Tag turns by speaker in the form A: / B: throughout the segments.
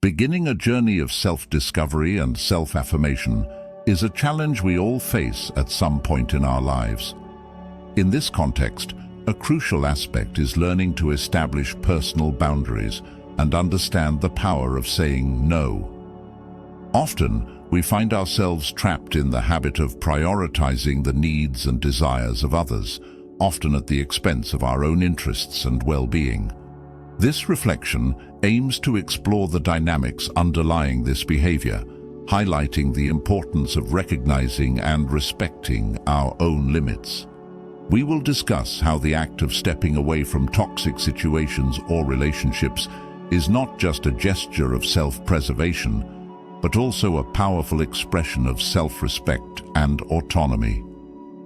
A: Beginning a journey of self-discovery and self-affirmation is a challenge we all face at some point in our lives. In this context, a crucial aspect is learning to establish personal boundaries and understand the power of saying no. Often, we find ourselves trapped in the habit of prioritizing the needs and desires of others, often at the expense of our own interests and well-being. This reflection aims to explore the dynamics underlying this behavior, highlighting the importance of recognizing and respecting our own limits. We will discuss how the act of stepping away from toxic situations or relationships is not just a gesture of self-preservation, but also a powerful expression of self-respect and autonomy.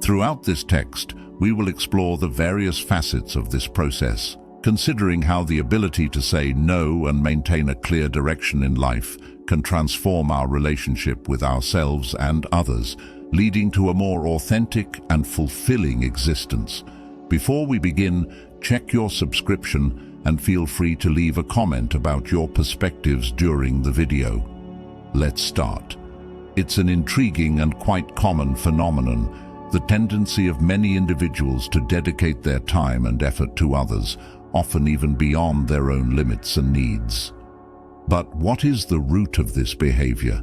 A: Throughout this text, we will explore the various facets of this process, considering how the ability to say no and maintain a clear direction in life can transform our relationship with ourselves and others, leading to a more authentic and fulfilling existence. Before we begin, check your subscription and feel free to leave a comment about your perspectives during the video. Let's start. It's an intriguing and quite common phenomenon, the tendency of many individuals to dedicate their time and effort to others, often even beyond their own limits and needs. But what is the root of this behavior?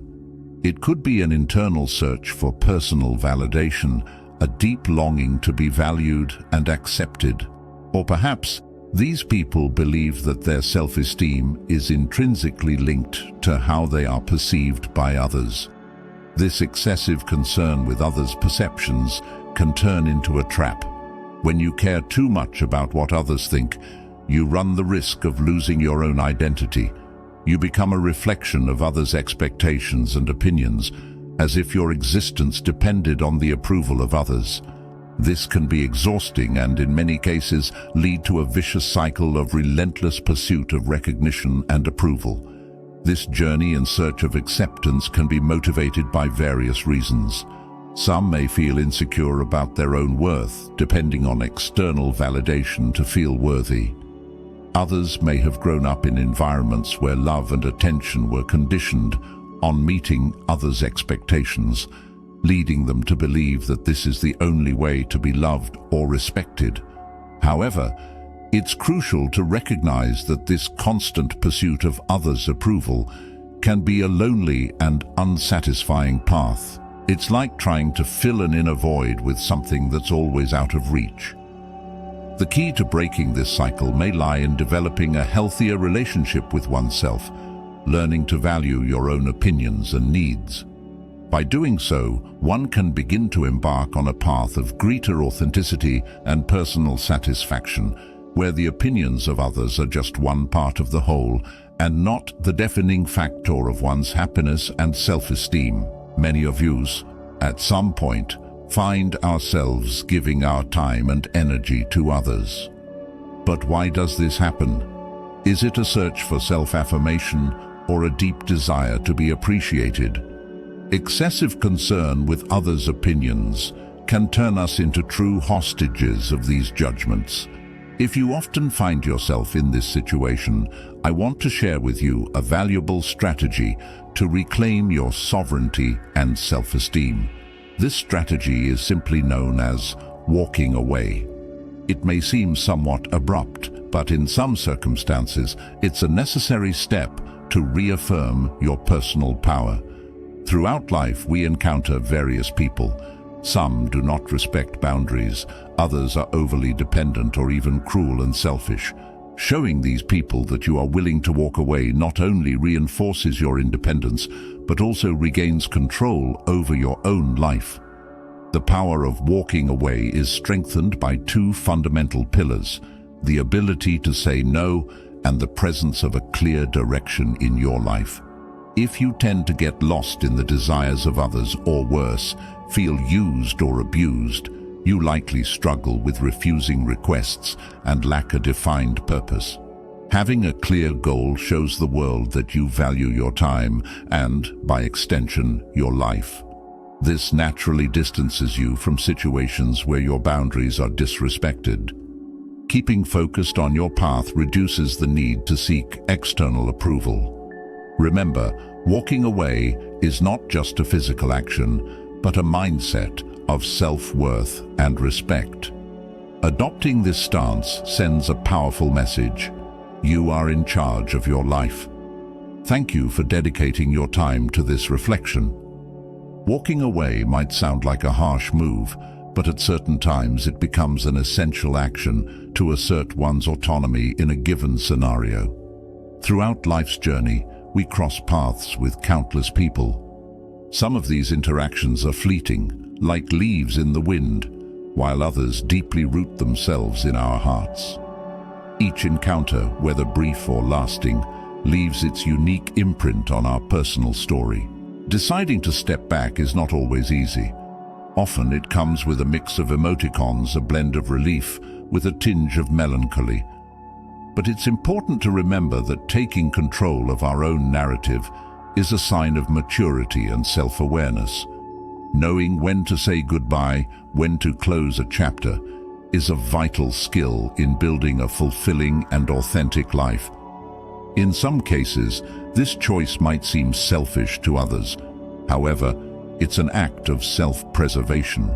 A: It could be an internal search for personal validation, a deep longing to be valued and accepted. Or perhaps these people believe that their self-esteem is intrinsically linked to how they are perceived by others. This excessive concern with others' perceptions can turn into a trap. When you care too much about what others think, you run the risk of losing your own identity. You become a reflection of others' expectations and opinions, as if your existence depended on the approval of others. This can be exhausting and, in many cases, lead to a vicious cycle of relentless pursuit of recognition and approval. This journey in search of acceptance can be motivated by various reasons. Some may feel insecure about their own worth, depending on external validation to feel worthy. Others may have grown up in environments where love and attention were conditioned on meeting others' expectations, leading them to believe that this is the only way to be loved or respected. However, it's crucial to recognize that this constant pursuit of others' approval can be a lonely and unsatisfying path. It's like trying to fill an inner void with something that's always out of reach. The key to breaking this cycle may lie in developing a healthier relationship with oneself, learning to value your own opinions and needs. By doing so, one can begin to embark on a path of greater authenticity and personal satisfaction, where the opinions of others are just one part of the whole and not the defining factor of one's happiness and self-esteem. Many of us, at some point, find ourselves giving our time and energy to others. But why does this happen? Is it a search for self-affirmation or a deep desire to be appreciated? Excessive concern with others' opinions can turn us into true hostages of these judgments. If you often find yourself in this situation, I want to share with you a valuable strategy to reclaim your sovereignty and self-esteem. This strategy is simply known as walking away. It may seem somewhat abrupt, but in some circumstances, it's a necessary step to reaffirm your personal power. Throughout life, we encounter various people. Some do not respect boundaries, others are overly dependent or even cruel and selfish. Showing these people that you are willing to walk away not only reinforces your independence, but also regains control over your own life. The power of walking away is strengthened by two fundamental pillars: the ability to say no and the presence of a clear direction in your life. If you tend to get lost in the desires of others, or worse, feel used or abused, you likely struggle with refusing requests and lack a defined purpose. Having a clear goal shows the world that you value your time and, by extension, your life. This naturally distances you from situations where your boundaries are disrespected. Keeping focused on your path reduces the need to seek external approval. Remember, walking away is not just a physical action, but a mindset of self-worth and respect. Adopting this stance sends a powerful message. You are in charge of your life. Thank you for dedicating your time to this reflection. Walking away might sound like a harsh move, but at certain times it becomes an essential action to assert one's autonomy in a given scenario. Throughout life's journey, we cross paths with countless people. Some of these interactions are fleeting, like leaves in the wind, while others deeply root themselves in our hearts. Each encounter, whether brief or lasting, leaves its unique imprint on our personal story. Deciding to step back is not always easy. Often it comes with a mix of emoticons, a blend of relief with a tinge of melancholy. But it's important to remember that taking control of our own narrative is a sign of maturity and self-awareness. Knowing when to say goodbye, when to close a chapter, is a vital skill in building a fulfilling and authentic life. In some cases, this choice might seem selfish to others. However, it's an act of self-preservation.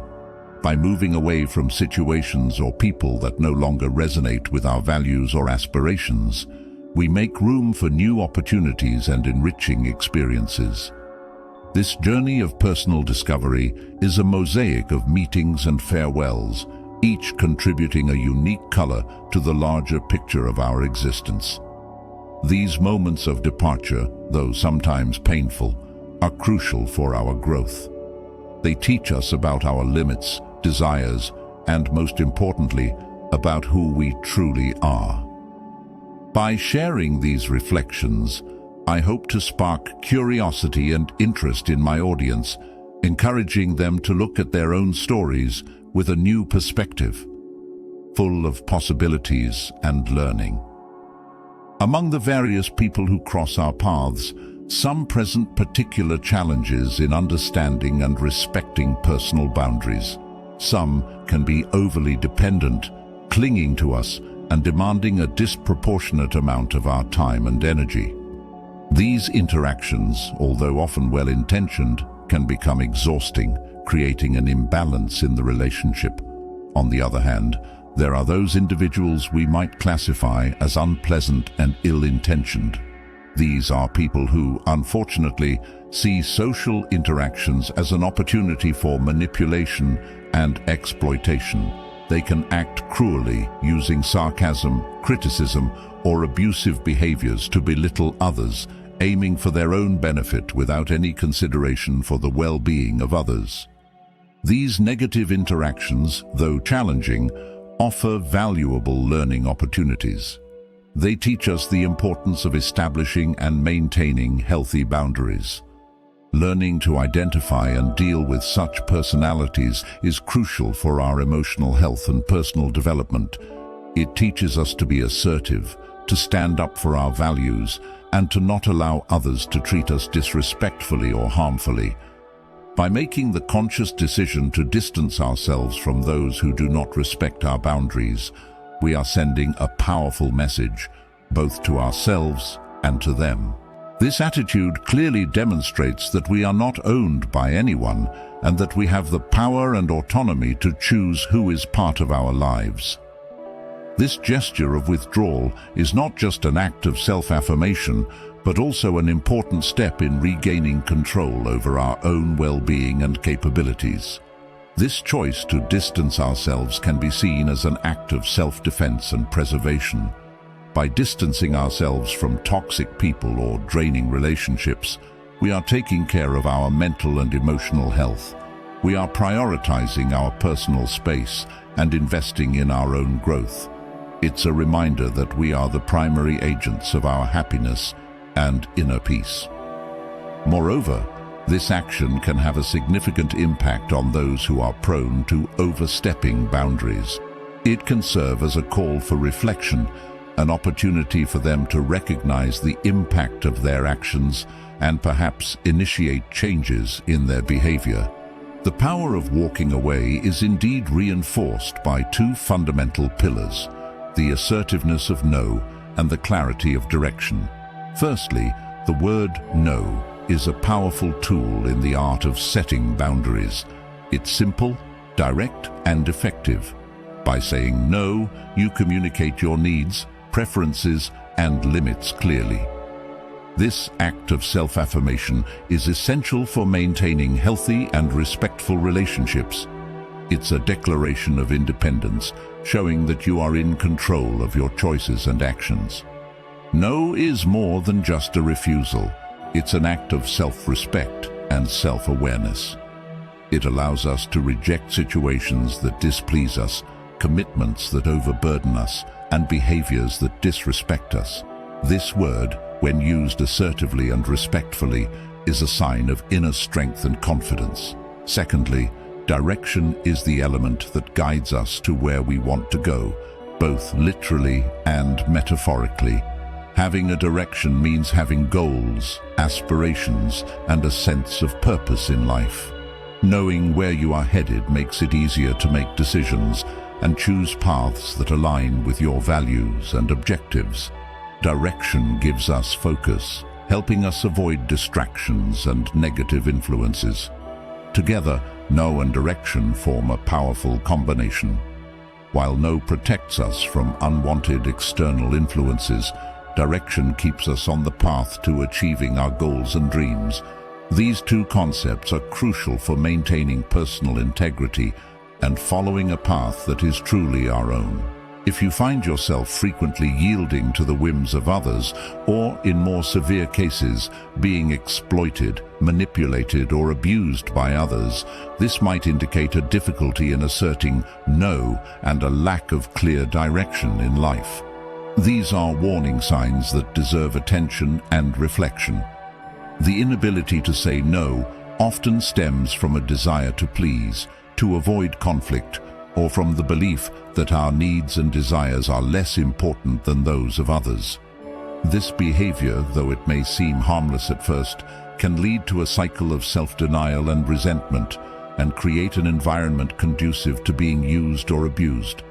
A: By moving away from situations or people that no longer resonate with our values or aspirations, we make room for new opportunities and enriching experiences. This journey of personal discovery is a mosaic of meetings and farewells, each contributing a unique color to the larger picture of our existence. These moments of departure, though sometimes painful, are crucial for our growth. They teach us about our limits, desires, and most importantly, about who we truly are. By sharing these reflections, I hope to spark curiosity and interest in my audience, encouraging them to look at their own stories with a new perspective, full of possibilities and learning. Among the various people who cross our paths, some present particular challenges in understanding and respecting personal boundaries. Some can be overly dependent, clinging to us and demanding a disproportionate amount of our time and energy. These interactions, although often well-intentioned, can become exhausting, creating an imbalance in the relationship. On the other hand, there are those individuals we might classify as unpleasant and ill-intentioned. These are people who, unfortunately, see social interactions as an opportunity for manipulation and exploitation. They can act cruelly, using sarcasm, criticism, or abusive behaviors to belittle others, aiming for their own benefit without any consideration for the well-being of others. These negative interactions, though challenging, offer valuable learning opportunities. They teach us the importance of establishing and maintaining healthy boundaries. Learning to identify and deal with such personalities is crucial for our emotional health and personal development. It teaches us to be assertive, to stand up for our values, and to not allow others to treat us disrespectfully or harmfully. By making the conscious decision to distance ourselves from those who do not respect our boundaries, we are sending a powerful message, both to ourselves and to them. This attitude clearly demonstrates that we are not owned by anyone and that we have the power and autonomy to choose who is part of our lives. This gesture of withdrawal is not just an act of self-affirmation, but also an important step in regaining control over our own well-being and capabilities. This choice to distance ourselves can be seen as an act of self-defense and preservation. By distancing ourselves from toxic people or draining relationships, we are taking care of our mental and emotional health. We are prioritizing our personal space and investing in our own growth. It's a reminder that we are the primary agents of our happiness and inner peace. Moreover, this action can have a significant impact on those who are prone to overstepping boundaries. It can serve as a call for reflection, an opportunity for them to recognize the impact of their actions and perhaps initiate changes in their behavior. The power of walking away is indeed reinforced by two fundamental pillars: the assertiveness of no and the clarity of direction. Firstly, The word no is a powerful tool in the art of setting boundaries. It's simple, direct, and effective. By saying no, you communicate your needs, preferences, and limits clearly. This act of self-affirmation is essential for maintaining healthy and respectful relationships. It's a declaration of independence, showing that you are in control of your choices and actions. No is more than just a refusal. It's an act of self-respect and self-awareness. It allows us to reject situations that displease us, commitments that overburden us, and behaviors that disrespect us. This word, when used assertively and respectfully, is a sign of inner strength and confidence. Secondly, direction is the element that guides us to where we want to go, both literally and metaphorically. Having a direction means having goals, aspirations, and a sense of purpose in life. Knowing where you are headed makes it easier to make decisions and choose paths that align with your values and objectives. Direction gives us focus, helping us avoid distractions and negative influences. Together, no and direction form a powerful combination. While no protects us from unwanted external influences, direction keeps us on the path to achieving our goals and dreams. These two concepts are crucial for maintaining personal integrity and following a path that is truly our own. If you find yourself frequently yielding to the whims of others, or in more severe cases, being exploited, manipulated, or abused by others, this might indicate a difficulty in asserting no and a lack of clear direction in life. These are warning signs that deserve attention and reflection. The inability to say no often stems from a desire to please, to avoid conflict, or from the belief that our needs and desires are less important than those of others. This behavior, though it may seem harmless at first, can lead to a cycle of self-denial and resentment and create an environment conducive to being used or abused.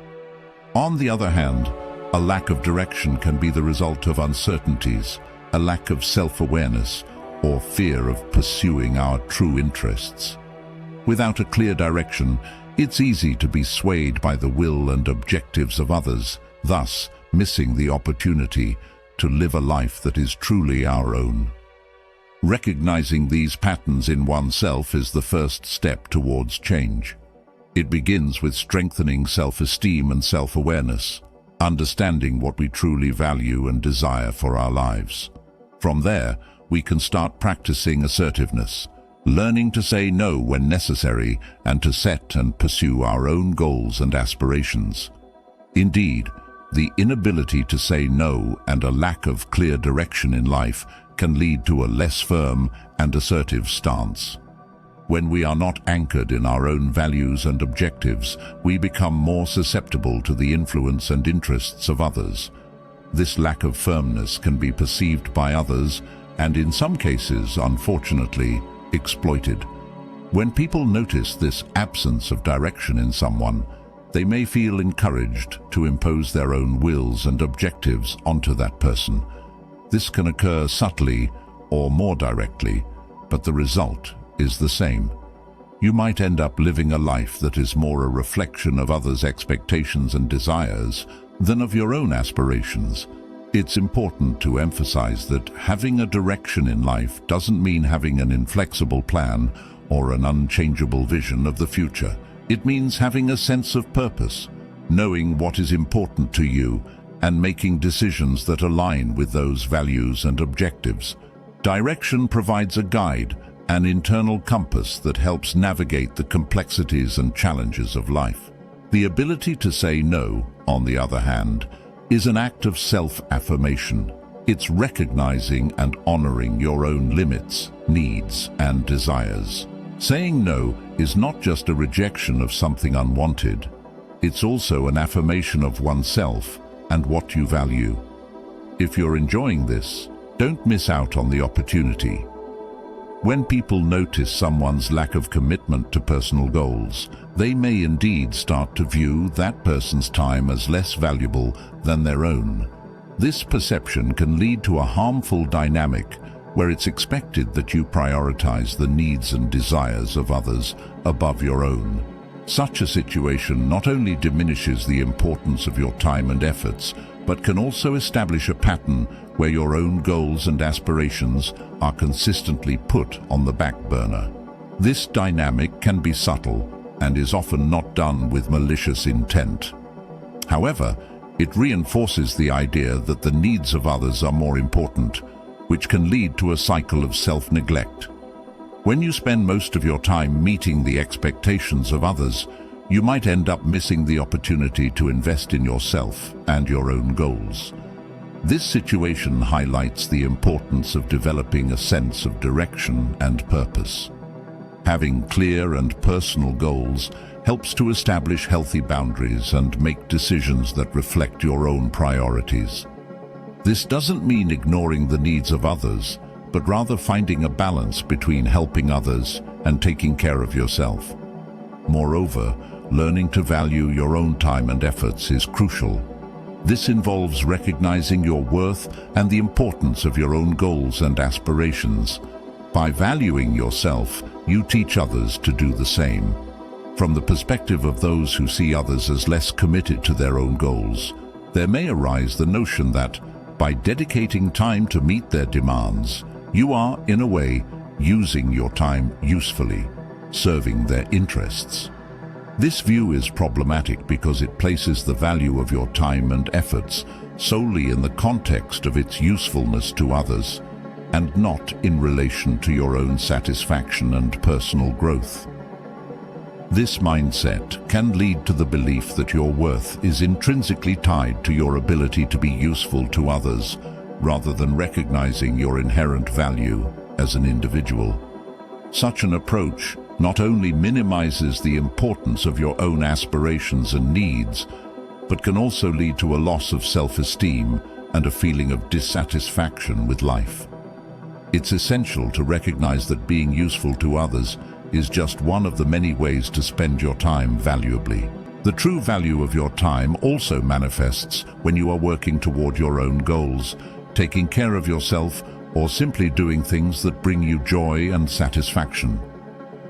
A: On the other hand, a lack of direction can be the result of uncertainties, a lack of self-awareness, or fear of pursuing our true interests. Without a clear direction, it's easy to be swayed by the will and objectives of others, thus missing the opportunity to live a life that is truly our own. Recognizing these patterns in oneself is the first step towards change. It begins with strengthening self-esteem and self-awareness, understanding what we truly value and desire for our lives. From there, we can start practicing assertiveness, learning to say no when necessary and to set and pursue our own goals and aspirations. Indeed, the inability to say no and a lack of clear direction in life can lead to a less firm and assertive stance. When we are not anchored in our own values and objectives, we become more susceptible to the influence and interests of others. This lack of firmness can be perceived by others and, in some cases, unfortunately, exploited. When people notice this absence of direction in someone, they may feel encouraged to impose their own wills and objectives onto that person. This can occur subtly or more directly, but the result is the same. You might end up living a life that is more a reflection of others' expectations and desires than of your own aspirations. It's important to emphasize that having a direction in life doesn't mean having an inflexible plan or an unchangeable vision of the future. It means having a sense of purpose, knowing what is important to you, and making decisions that align with those values and objectives. Direction provides a guide, an internal compass that helps navigate the complexities and challenges of life. The ability to say no, on the other hand, is an act of self-affirmation. It's recognizing and honoring your own limits, needs, and desires. Saying no is not just a rejection of something unwanted. It's also an affirmation of oneself and what you value. If you're enjoying this, don't miss out on the opportunity. When people notice someone's lack of commitment to personal goals, they may indeed start to view that person's time as less valuable than their own. This perception can lead to a harmful dynamic where it's expected that you prioritize the needs and desires of others above your own. Such a situation not only diminishes the importance of your time and efforts, but can also establish a pattern where your own goals and aspirations are consistently put on the back burner. This dynamic can be subtle and is often not done with malicious intent. However, it reinforces the idea that the needs of others are more important, which can lead to a cycle of self-neglect. When you spend most of your time meeting the expectations of others, you might end up missing the opportunity to invest in yourself and your own goals. This situation highlights the importance of developing a sense of direction and purpose. Having clear and personal goals helps to establish healthy boundaries and make decisions that reflect your own priorities. This doesn't mean ignoring the needs of others, but rather finding a balance between helping others and taking care of yourself. Moreover, learning to value your own time and efforts is crucial. This involves recognizing your worth and the importance of your own goals and aspirations. By valuing yourself, you teach others to do the same. From the perspective of those who see others as less committed to their own goals, there may arise the notion that, by dedicating time to meet their demands, you are, in a way, using your time usefully, serving their interests. This view is problematic because it places the value of your time and efforts solely in the context of its usefulness to others, and not in relation to your own satisfaction and personal growth. This mindset can lead to the belief that your worth is intrinsically tied to your ability to be useful to others, rather than recognizing your inherent value as an individual. Such an approach not only minimizes the importance of your own aspirations and needs, but can also lead to a loss of self-esteem and a feeling of dissatisfaction with life. It's essential to recognize that being useful to others is just one of the many ways to spend your time valuably. The true value of your time also manifests when you are working toward your own goals, taking care of yourself, or simply doing things that bring you joy and satisfaction.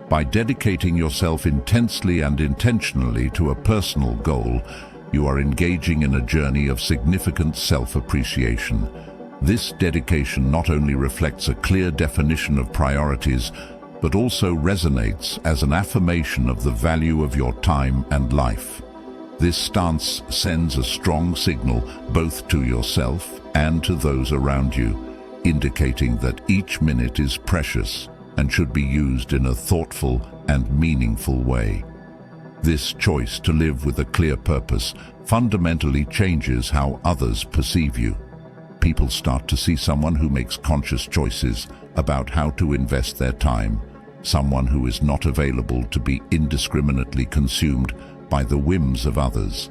A: By dedicating yourself intensely and intentionally to a personal goal, you are engaging in a journey of significant self-appreciation. This dedication not only reflects a clear definition of priorities, but also resonates as an affirmation of the value of your time and life. This stance sends a strong signal both to yourself and to those around you, indicating that each minute is precious and should be used in a thoughtful and meaningful way. This choice to live with a clear purpose fundamentally changes how others perceive you. People start to see someone who makes conscious choices about how to invest their time, someone who is not available to be indiscriminately consumed by the whims of others.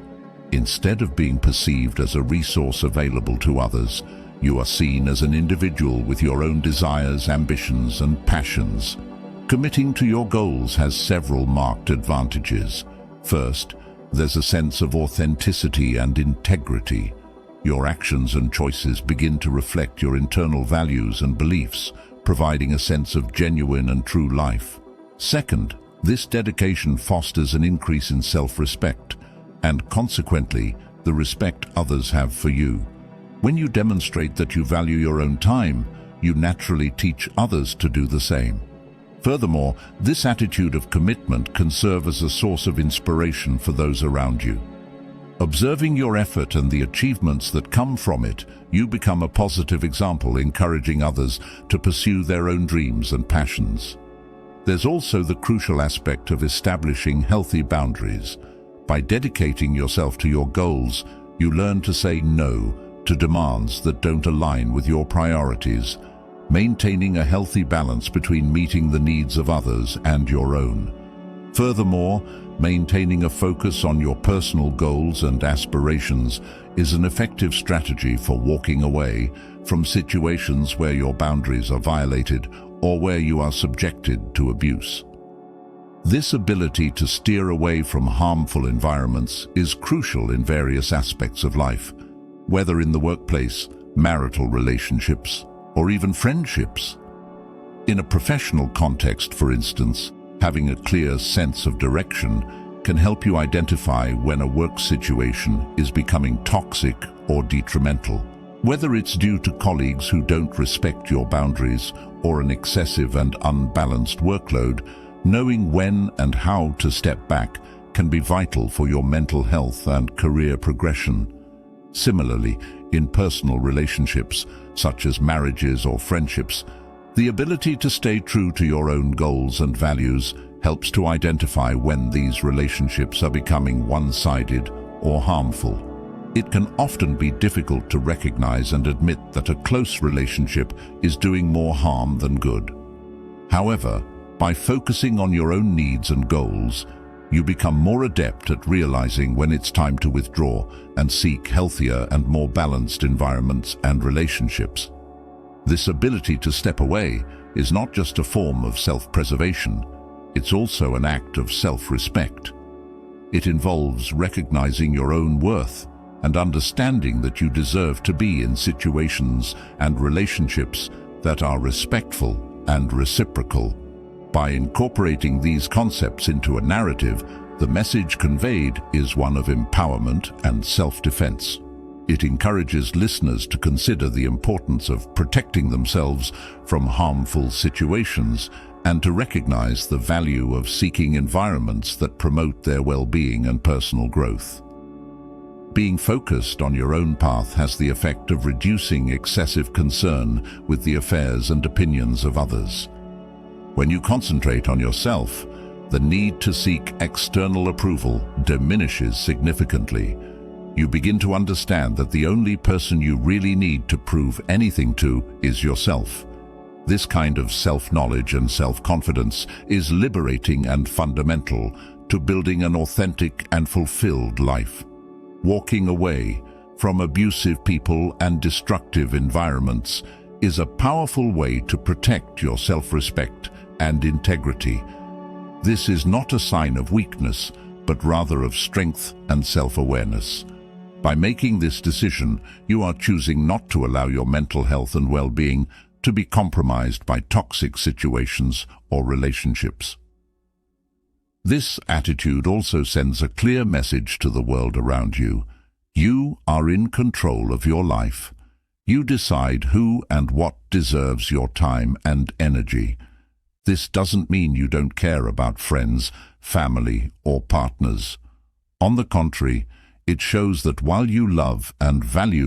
A: Instead of being perceived as a resource available to others, you are seen as an individual with your own desires, ambitions, and passions. Committing to your goals has several marked advantages. First, there's a sense of authenticity and integrity. Your actions and choices begin to reflect your internal values and beliefs, providing a sense of genuine and true life. Second, this dedication fosters an increase in self-respect, and consequently, the respect others have for you. When you demonstrate that you value your own time, you naturally teach others to do the same. Furthermore, this attitude of commitment can serve as a source of inspiration for those around you. Observing your effort and the achievements that come from it, you become a positive example, encouraging others to pursue their own dreams and passions. There's also the crucial aspect of establishing healthy boundaries. By dedicating yourself to your goals, you learn to say no to demands that don't align with your priorities, maintaining a healthy balance between meeting the needs of others and your own. Furthermore, maintaining a focus on your personal goals and aspirations is an effective strategy for walking away from situations where your boundaries are violated or where you are subjected to abuse. This ability to steer away from harmful environments is crucial in various aspects of life, whether in the workplace, marital relationships, or even friendships. In a professional context, for instance, having a clear sense of direction can help you identify when a work situation is becoming toxic or detrimental. Whether it's due to colleagues who don't respect your boundaries or an excessive and unbalanced workload, knowing when and how to step back can be vital for your mental health and career progression. Similarly, in personal relationships, such as marriages or friendships, the ability to stay true to your own goals and values helps to identify when these relationships are becoming one-sided or harmful. It can often be difficult to recognize and admit that a close relationship is doing more harm than good. However, by focusing on your own needs and goals, you become more adept at realizing when it's time to withdraw and seek healthier and more balanced environments and relationships. This ability to step away is not just a form of self-preservation, it's also an act of self-respect. It involves recognizing your own worth and understanding that you deserve to be in situations and relationships that are respectful and reciprocal. By incorporating these concepts into a narrative, the message conveyed is one of empowerment and self-defense. It encourages listeners to consider the importance of protecting themselves from harmful situations and to recognize the value of seeking environments that promote their well-being and personal growth. Being focused on your own path has the effect of reducing excessive concern with the affairs and opinions of others. When you concentrate on yourself, the need to seek external approval diminishes significantly. You begin to understand that the only person you really need to prove anything to is yourself. This kind of self-knowledge and self-confidence is liberating and fundamental to building an authentic and fulfilled life. Walking away from abusive people and destructive environments is a powerful way to protect your self-respect and integrity. This is not a sign of weakness, but rather of strength and self-awareness. By making this decision, you are choosing not to allow your mental health and well-being to be compromised by toxic situations or relationships. This attitude also sends a clear message to the world around you. You are in control of your life. You decide who and what deserves your time and energy. This doesn't mean you don't care about friends, family, or partners. On the contrary, it shows that while you love and value